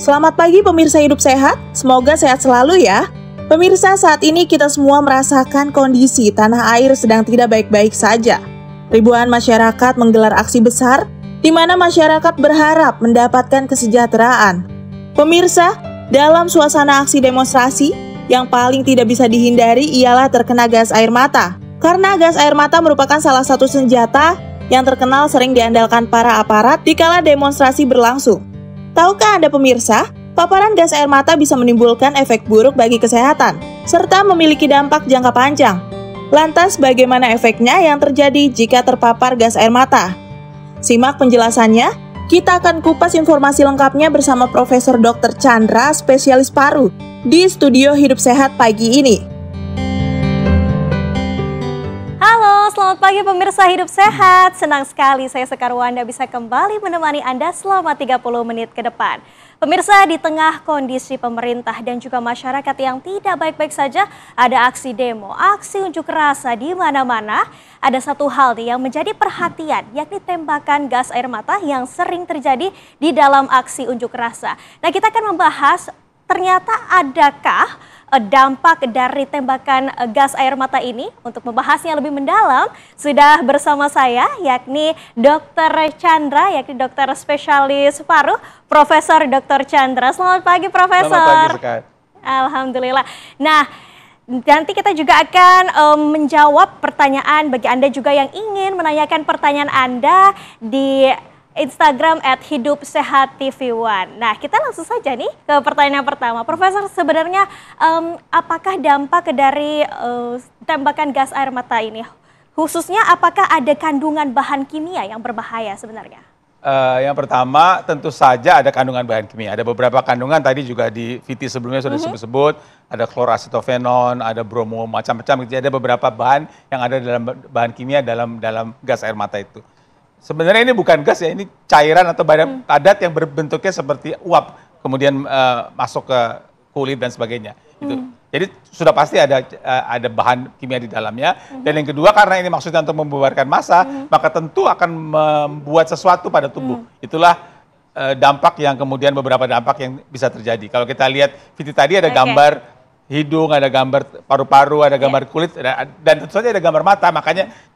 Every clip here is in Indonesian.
Selamat pagi pemirsa Hidup Sehat, semoga sehat selalu ya. Pemirsa, saat ini kita semua merasakan kondisi tanah air sedang tidak baik-baik saja. Ribuan masyarakat menggelar aksi besar, di mana masyarakat berharap mendapatkan kesejahteraan. Pemirsa, dalam suasana aksi demonstrasi, yang paling tidak bisa dihindari ialah terkena gas air mata. Karena gas air mata merupakan salah satu senjata yang terkenal sering diandalkan para aparat dikala demonstrasi berlangsung. Tahukah Anda pemirsa, paparan gas air mata bisa menimbulkan efek buruk bagi kesehatan, serta memiliki dampak jangka panjang. Lantas bagaimana efeknya yang terjadi jika terpapar gas air mata? Simak penjelasannya, kita akan kupas informasi lengkapnya bersama Profesor Dr. Chandra, spesialis paru, di studio Hidup Sehat pagi ini. Halo, selamat pagi pemirsa Hidup Sehat. Senang sekali saya Sekar Wanda bisa kembali menemani Anda selama 30 menit ke depan. Pemirsa, di tengah kondisi pemerintah dan juga masyarakat yang tidak baik-baik saja, ada aksi demo, aksi unjuk rasa di mana-mana. Ada satu hal nih yang menjadi perhatian, yakni tembakan gas air mata yang sering terjadi di dalam aksi unjuk rasa. Nah, kita akan membahas ternyata adakah dampak dari tembakan gas air mata ini. Untuk membahasnya lebih mendalam, sudah bersama saya yakni Dr. Chandra, yakni dokter spesialis paru, Profesor Dr. Chandra. Selamat pagi, Profesor. Selamat pagi, Sekar. Alhamdulillah. Nah, nanti kita juga akan menjawab pertanyaan bagi Anda juga yang ingin menanyakan pertanyaan Anda di Instagram @hidupsehattv1. Nah, kita langsung saja nih ke pertanyaan pertama. Profesor, sebenarnya apakah dampak dari tembakan gas air mata ini? Khususnya apakah ada kandungan bahan kimia yang berbahaya sebenarnya? Yang pertama tentu saja ada kandungan bahan kimia. Ada beberapa kandungan tadi juga di VT sebelumnya sudah disebut-sebut. Ada klorasetofenon, ada bromo, macam-macam. Jadi ada beberapa bahan yang ada dalam bahan kimia dalam gas air mata itu. Sebenarnya ini bukan gas ya, ini cairan atau badan padat yang berbentuknya seperti uap, kemudian masuk ke kulit dan sebagainya. Gitu. Jadi sudah pasti ada bahan kimia di dalamnya. Dan yang kedua, karena ini maksudnya untuk membubarkan massa, maka tentu akan membuat sesuatu pada tubuh. Itulah dampak yang kemudian beberapa dampak yang bisa terjadi. Kalau kita lihat video tadi ada gambar hidung, ada gambar paru-paru, ada gambar kulit, dan tentu saja ada gambar mata. Makanya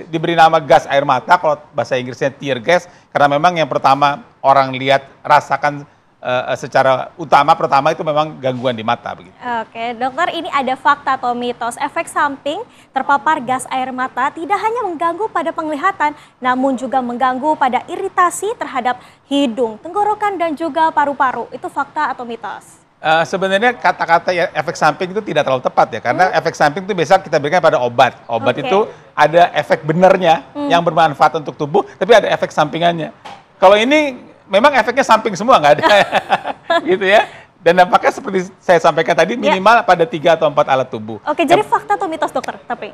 diberi nama gas air mata, kalau bahasa Inggrisnya tear gas, karena memang yang pertama orang lihat, rasakan secara utama pertama itu memang gangguan di mata. Begitu. Oke, dokter, ini ada fakta atau mitos. Efek samping terpapar gas air mata tidak hanya mengganggu pada penglihatan, namun juga mengganggu pada iritasi terhadap hidung, tenggorokan, dan juga paru-paru. Itu fakta atau mitos? Sebenarnya kata-kata ya, efek samping itu tidak terlalu tepat ya, karena efek samping itu biasa kita berikan pada obat. Obat itu ada efek benernya yang bermanfaat untuk tubuh, tapi ada efek sampingannya. Kalau ini memang efeknya samping semua, nggak ada, gitu ya. Dan dampaknya seperti saya sampaikan tadi minimal pada 3 atau 4 alat tubuh. Oke, jadi fakta atau mitos, dokter? Tapi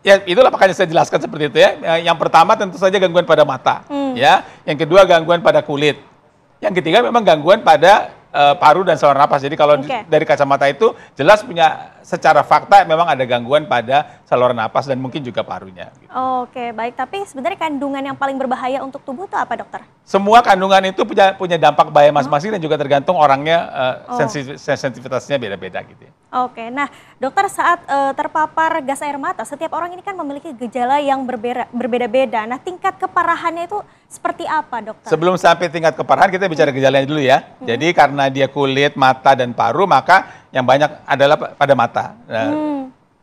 ya itulah makanya saya jelaskan seperti itu ya. Yang pertama tentu saja gangguan pada mata, ya. Yang kedua gangguan pada kulit. Yang ketiga memang gangguan pada paru dan saluran napas. Jadi kalau dari kacamata itu jelas punya secara fakta memang ada gangguan pada saluran napas dan mungkin juga parunya. Gitu. Oke, baik. Tapi sebenarnya kandungan yang paling berbahaya untuk tubuh itu apa, dokter? Semua kandungan itu punya dampak bahaya masing-masing dan juga tergantung orangnya sensitivitasnya beda-beda gitu. Oke, nah dokter, saat terpapar gas air mata, setiap orang ini kan memiliki gejala yang berbeda-beda. Nah, tingkat keparahannya itu seperti apa, dokter? Sebelum sampai tingkat keparahan kita bicara gejalanya dulu ya. Jadi karena dia kulit, mata, dan paru, maka yang banyak adalah pada mata. Nah,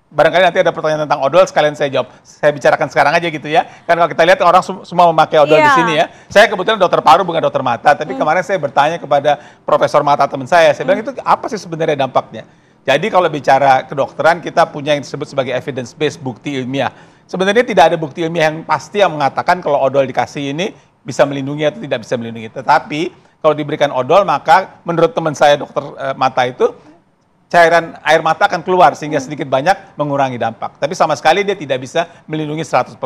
barangkali nanti ada pertanyaan tentang odol, sekalian saya jawab. Saya bicarakan sekarang aja gitu ya. Karena kalau kita lihat orang semua memakai odol di sini ya. Saya kebetulan dokter paru bukan dokter mata, tapi kemarin saya bertanya kepada profesor mata teman saya bilang itu apa sih sebenarnya dampaknya? Jadi kalau bicara kedokteran kita punya yang disebut sebagai evidence based, bukti ilmiah. Sebenarnya tidak ada bukti ilmiah yang pasti yang mengatakan kalau odol dikasih ini bisa melindungi atau tidak bisa melindungi. Tetapi kalau diberikan odol maka menurut teman saya dokter mata itu cairan air mata akan keluar sehingga sedikit banyak mengurangi dampak. Tapi sama sekali dia tidak bisa melindungi 100%.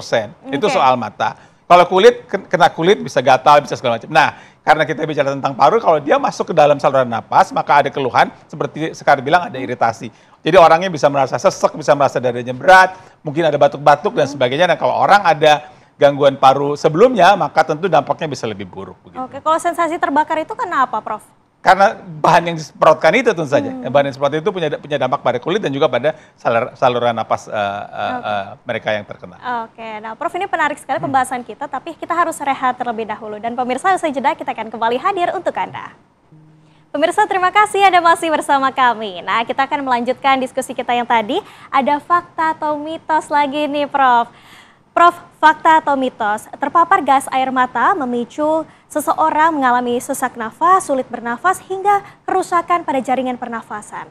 Itu soal mata. Kalau kulit, kena kulit bisa gatal, bisa segala macam. Nah, karena kita bicara tentang paru, kalau dia masuk ke dalam saluran napas, maka ada keluhan, seperti Sekar bilang ada iritasi. Jadi orangnya bisa merasa sesek, bisa merasa dadanya berat, mungkin ada batuk-batuk dan sebagainya. Dan kalau orang ada gangguan paru sebelumnya, maka tentu dampaknya bisa lebih buruk. Begitu. Oke, kalau sensasi terbakar itu kenapa, Prof? karena bahan yang disemprotkan itu tentu saja. Bahan yang disemprotkan itu punya dampak pada kulit dan juga pada saluran napas mereka yang terkena. Oke, nah Prof, ini menarik sekali pembahasan kita, tapi kita harus rehat terlebih dahulu. Dan pemirsa, usai jeda kita akan kembali hadir untuk Anda. Pemirsa, terima kasih Anda masih bersama kami. Nah, kita akan melanjutkan diskusi kita yang tadi. Ada fakta atau mitos lagi nih, Prof. Prof, fakta atau mitos, terpapar gas air mata memicu seseorang mengalami sesak nafas, sulit bernafas, hingga kerusakan pada jaringan pernafasan.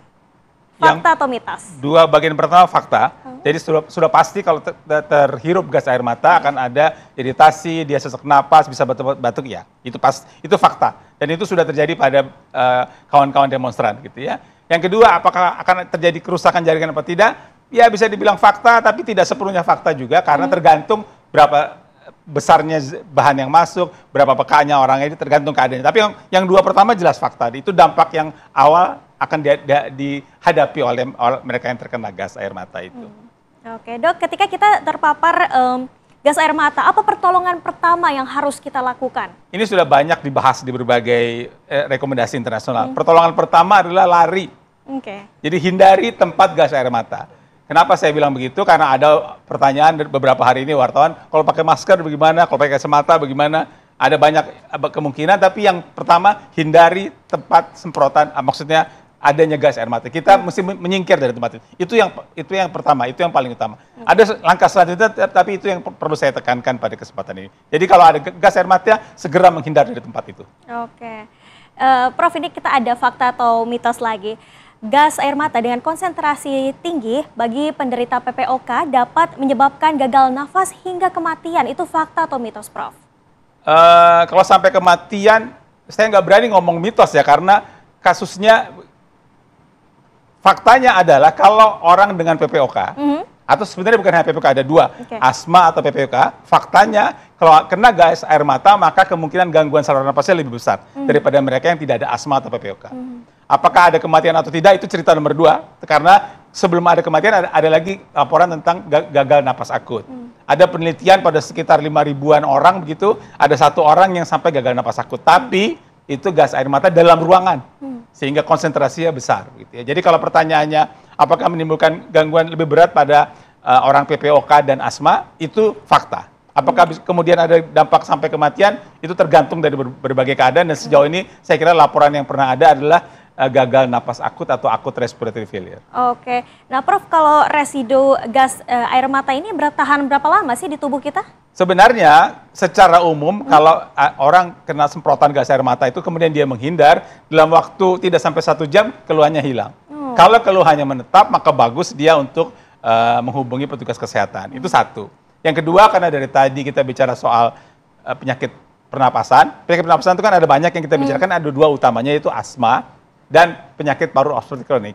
Fakta atau mitos? Dua bagian pertama fakta. Jadi sudah pasti kalau terhirup gas air mata akan ada iritasi, dia sesak napas, bisa batuk ya. Itu fakta. Dan itu sudah terjadi pada kawan-kawan demonstran gitu ya. Yang kedua, apakah akan terjadi kerusakan jaringan apa tidak? Ya bisa dibilang fakta, tapi tidak sepenuhnya fakta juga karena tergantung berapa besarnya bahan yang masuk, berapa pekanya orang ini, tergantung keadaannya. Tapi yang dua pertama jelas fakta. Itu dampak yang awal akan dihadapi oleh mereka yang terkena gas air mata itu. Oke, Dok, ketika kita terpapar gas air mata, apa pertolongan pertama yang harus kita lakukan? Ini sudah banyak dibahas di berbagai rekomendasi internasional. Pertolongan pertama adalah lari. Jadi hindari tempat gas air mata. Kenapa saya bilang begitu? Karena ada pertanyaan beberapa hari ini wartawan, kalau pakai masker bagaimana, kalau pakai kacamata bagaimana? Ada banyak kemungkinan, tapi yang pertama hindari tempat semprotan, maksudnya adanya gas air mata. Kita mesti menyingkir dari tempat itu. Itu yang pertama, itu yang paling utama. Ada langkah selanjutnya, tapi itu yang perlu saya tekankan pada kesempatan ini. Jadi kalau ada gas air mata, segera menghindar dari tempat itu. Oke, Prof, ini kita ada fakta atau mitos lagi. Gas air mata dengan konsentrasi tinggi bagi penderita PPOK dapat menyebabkan gagal nafas hingga kematian. Itu fakta atau mitos, Prof? Kalau sampai kematian, saya nggak berani ngomong mitos ya, karena kasusnya, faktanya adalah kalau orang dengan PPOK, atau sebenarnya bukan hanya PPOK, ada dua, asma atau PPOK, faktanya kalau kena gas air mata, maka kemungkinan gangguan saluran nafasnya lebih besar daripada mereka yang tidak ada asma atau PPOK. Apakah ada kematian atau tidak, itu cerita nomor dua, karena sebelum ada kematian ada lagi laporan tentang gagal napas akut. Ada penelitian pada sekitar 5.000-an orang begitu, ada 1 orang yang sampai gagal napas akut, tapi itu gas air mata dalam ruangan, sehingga konsentrasinya besar. Gitu ya. Jadi kalau pertanyaannya, apakah menimbulkan gangguan lebih berat pada orang PPOK dan asma, itu fakta. Apakah kemudian ada dampak sampai kematian, itu tergantung dari berbagai keadaan, dan sejauh ini saya kira laporan yang pernah ada adalah gagal napas akut atau akut respiratory failure. Oke, nah Prof, kalau residu gas air mata ini bertahan berapa lama sih di tubuh kita? Sebenarnya secara umum kalau orang kena semprotan gas air mata itu kemudian dia menghindar, dalam waktu tidak sampai 1 jam keluhannya hilang. Kalau keluhannya menetap, maka bagus dia untuk menghubungi petugas kesehatan. Itu satu. Yang kedua, karena dari tadi kita bicara soal penyakit pernapasan. Penyakit pernapasan itu kan ada banyak yang kita bicarakan, ada 2 utamanya, yaitu asma dan penyakit paru obstruktif kronik.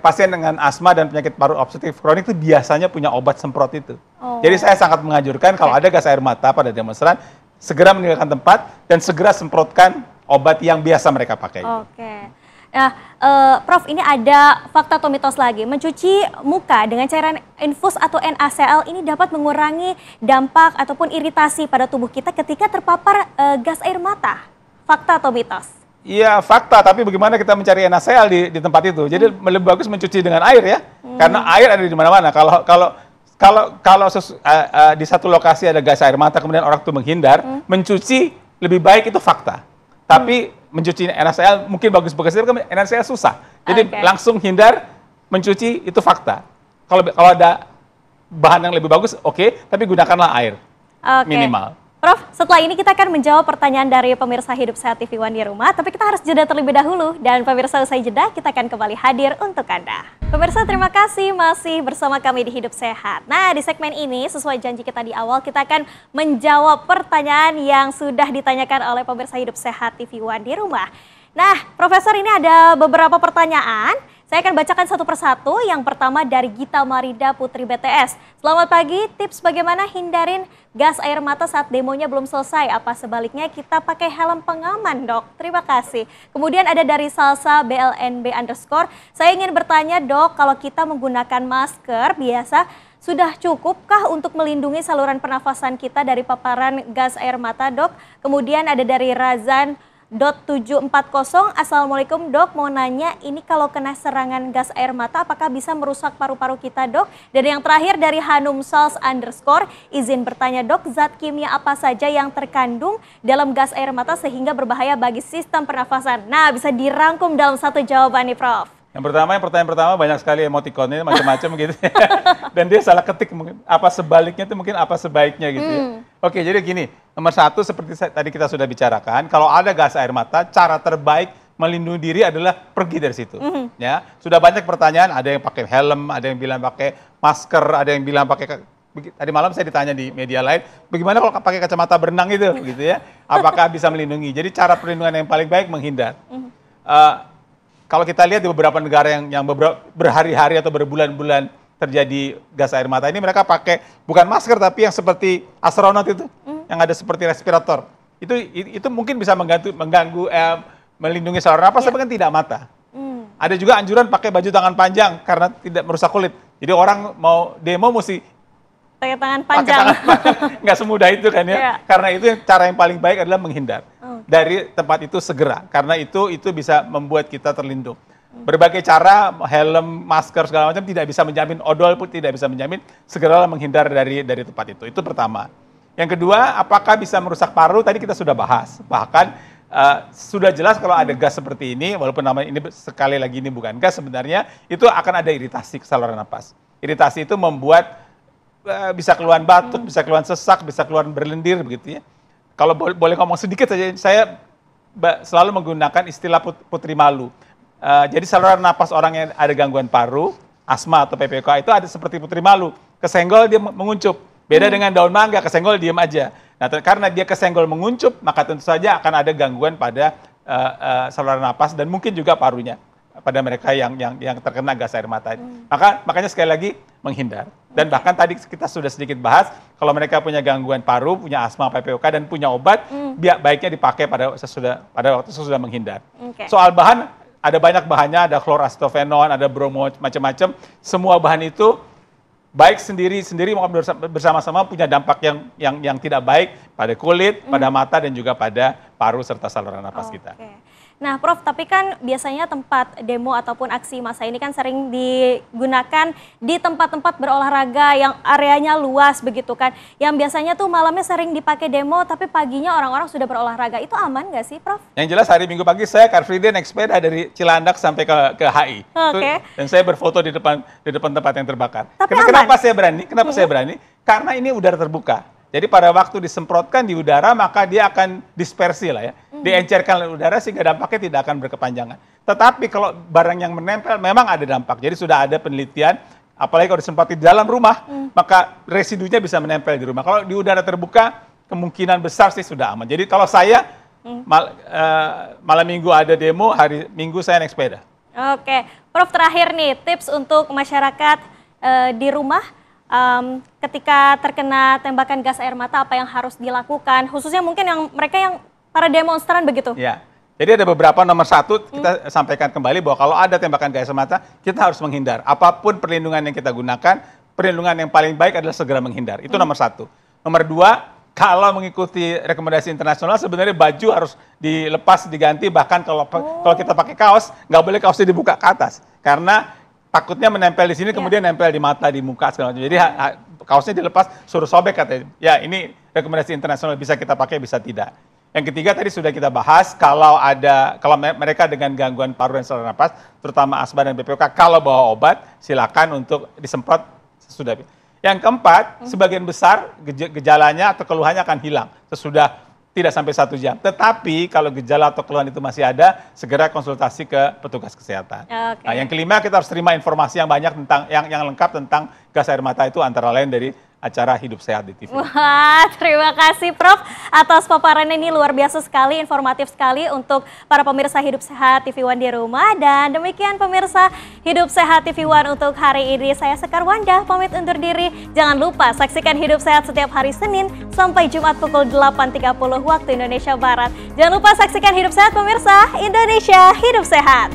Pasien dengan asma dan penyakit paru obstruktif kronik itu biasanya punya obat semprot itu. Jadi saya sangat menganjurkan kalau ada gas air mata pada demonstran, segera meninggalkan tempat dan segera semprotkan obat yang biasa mereka pakai. Nah, Prof, ini ada fakta atau mitos lagi. Mencuci muka dengan cairan infus atau NaCl ini dapat mengurangi dampak ataupun iritasi pada tubuh kita ketika terpapar gas air mata. Fakta atau mitos? Iya, fakta, tapi bagaimana kita mencari NaCl di tempat itu? Jadi lebih bagus mencuci dengan air ya, karena air ada di mana-mana. Kalau di satu lokasi ada gas air mata, kemudian orang itu menghindar, mencuci lebih baik, itu fakta. Tapi mencuci NaCl mungkin bagus-bagus, tapi NaCl susah. Jadi langsung hindar, mencuci itu fakta. Kalau ada bahan yang lebih bagus, oke, tapi gunakanlah air minimal. Prof, setelah ini kita akan menjawab pertanyaan dari pemirsa Hidup Sehat TV One di rumah, tapi kita harus jeda terlebih dahulu. Dan pemirsa, usai jeda, kita akan kembali hadir untuk Anda. Pemirsa, terima kasih masih bersama kami di Hidup Sehat. Nah, di segmen ini, sesuai janji kita di awal, kita akan menjawab pertanyaan yang sudah ditanyakan oleh pemirsa Hidup Sehat TV One di rumah. Nah, Profesor, ini ada beberapa pertanyaan. Saya akan bacakan satu persatu. Yang pertama dari Gita Marida Putri BTS. Selamat pagi, tips bagaimana hindarin gas air mata saat demonya belum selesai? Apa sebaliknya kita pakai helm pengaman, Dok? Terima kasih. Kemudian ada dari Salsa BLNB_. Saya ingin bertanya, Dok, kalau kita menggunakan masker biasa, sudah cukupkah untuk melindungi saluran pernafasan kita dari paparan gas air mata, Dok? Kemudian ada dari Razan Assalamualaikum dok, mau nanya ini kalau kena serangan gas air mata apakah bisa merusak paru-paru kita dok? Dan yang terakhir dari Hanum Sals _ izin bertanya dok, zat kimia apa saja yang terkandung dalam gas air mata sehingga berbahaya bagi sistem pernafasan? Nah, bisa dirangkum dalam satu jawaban nih Prof. Yang pertanyaan pertama banyak sekali emotikonnya macam-macam gitu. Dan dia salah ketik mungkin apa sebaliknya itu mungkin apa sebaiknya gitu ya. Oke, jadi gini, nomor satu seperti tadi kita sudah bicarakan, kalau ada gas air mata, cara terbaik melindungi diri adalah pergi dari situ. Ya, sudah banyak pertanyaan, ada yang pakai helm, ada yang bilang pakai masker, ada yang bilang pakai tadi malam saya ditanya di media lain, bagaimana kalau pakai kacamata berenang itu gitu ya? Apakah bisa melindungi? Jadi cara perlindungan yang paling baik menghindar. Kalau kita lihat di beberapa negara yang berhari-hari atau berbulan-bulan terjadi gas air mata ini, mereka pakai bukan masker tapi yang seperti astronot itu, yang ada seperti respirator. Itu mungkin bisa mengganggu melindungi saluran napas, tapi kan tidak mata. Ada juga anjuran pakai baju tangan panjang karena tidak merusak kulit. Jadi orang mau demo mesti pakai tangan panjang. Nggak semudah itu kan ya. Karena itu cara yang paling baik adalah menghindar dari tempat itu segera. Karena itu bisa membuat kita terlindung. Berbagai cara, helm, masker, segala macam tidak bisa menjamin, odol pun tidak bisa menjamin, segeralah menghindar dari tempat itu. Itu pertama. Yang kedua, apakah bisa merusak paru? Tadi kita sudah bahas. Bahkan sudah jelas kalau ada gas seperti ini, walaupun namanya ini sekali lagi ini bukan gas sebenarnya, itu akan ada iritasi ke saluran napas. Iritasi itu membuat bisa keluhan batuk, bisa keluhan sesak, bisa keluhan berlendir begitu ya. Kalau boleh ngomong sedikit saja, saya selalu menggunakan istilah putri malu. Jadi saluran napas orang yang ada gangguan paru, asma atau PPOK itu ada seperti putri malu. Kesenggol dia menguncup. Beda dengan daun mangga, kesenggol diam aja. Nah, karena dia kesenggol menguncup, maka tentu saja akan ada gangguan pada saluran napas dan mungkin juga parunya pada mereka yang terkena gas air mata. Makanya sekali lagi menghindar. Dan bahkan tadi kita sudah sedikit bahas, kalau mereka punya gangguan paru, punya asma, PPOK dan punya obat, baiknya dipakai pada waktu sesudah menghindar. Soal bahan, ada banyak bahannya, ada chloracetophenon, ada bromo, macam-macam. Semua bahan itu baik sendiri maupun bersama-sama punya dampak yang tidak baik pada kulit, pada mata dan juga pada paru serta saluran napas kita. Nah Prof, tapi kan biasanya tempat demo ataupun aksi massa ini kan sering digunakan di tempat-tempat berolahraga yang areanya luas begitu kan. Yang biasanya tuh malamnya sering dipakai demo tapi paginya orang-orang sudah berolahraga. Itu aman nggak sih Prof? Yang jelas hari Minggu pagi saya Car Free Day naik sepeda dari Cilandak sampai ke HI. Dan saya berfoto di depan tempat yang terbakar. Kenapa saya berani? Saya berani? Karena ini udara terbuka. Jadi pada waktu disemprotkan di udara maka dia akan dispersi lah ya. Diencerkan oleh udara sehingga dampaknya tidak akan berkepanjangan. Tetapi kalau barang yang menempel memang ada dampak. Jadi sudah ada penelitian, apalagi kalau disemprot di dalam rumah, maka residunya bisa menempel di rumah. Kalau di udara terbuka kemungkinan besar sih sudah aman. Jadi kalau saya malam Minggu ada demo, hari Minggu saya naik sepeda. Oke, Prof terakhir nih tips untuk masyarakat di rumah. Ketika terkena tembakan gas air mata apa yang harus dilakukan, khususnya mungkin mereka yang para demonstran begitu? Ya, jadi ada beberapa. Nomor satu kita sampaikan kembali bahwa kalau ada tembakan gas air mata kita harus menghindar. Apapun perlindungan yang kita gunakan, perlindungan yang paling baik adalah segera menghindar. Itu nomor satu. Nomor dua, kalau mengikuti rekomendasi internasional sebenarnya baju harus dilepas, diganti. Bahkan kalau kita pakai kaos, nggak boleh kaosnya dibuka ke atas karena takutnya menempel di sini, kemudian nempel di mata, di muka, segala macam. Jadi kaosnya dilepas, suruh sobek katanya. Ya ini rekomendasi internasional, bisa kita pakai, bisa tidak. Yang ketiga tadi sudah kita bahas, kalau mereka dengan gangguan paru dan saluran napas, terutama asma dan PPOK, kalau bawa obat, silakan untuk disemprot sesudah. Yang keempat, sebagian besar gejalanya atau keluhannya akan hilang sesudah tidak sampai 1 jam. Tetapi kalau gejala atau keluhan itu masih ada, segera konsultasi ke petugas kesehatan. Nah, yang kelima, kita harus terima informasi yang banyak tentang yang lengkap tentang gas air mata itu, antara lain dari acara Hidup Sehat di TV. Wah, terima kasih Prof atas paparan ini, luar biasa sekali, informatif sekali untuk para pemirsa Hidup Sehat TV One di rumah. Dan demikian pemirsa Hidup Sehat TV One untuk hari ini. Saya Sekar Wanda pamit undur diri. Jangan lupa saksikan Hidup Sehat setiap hari Senin sampai Jumat pukul 8.30 waktu Indonesia Barat. Jangan lupa saksikan Hidup Sehat pemirsa, Indonesia Hidup Sehat.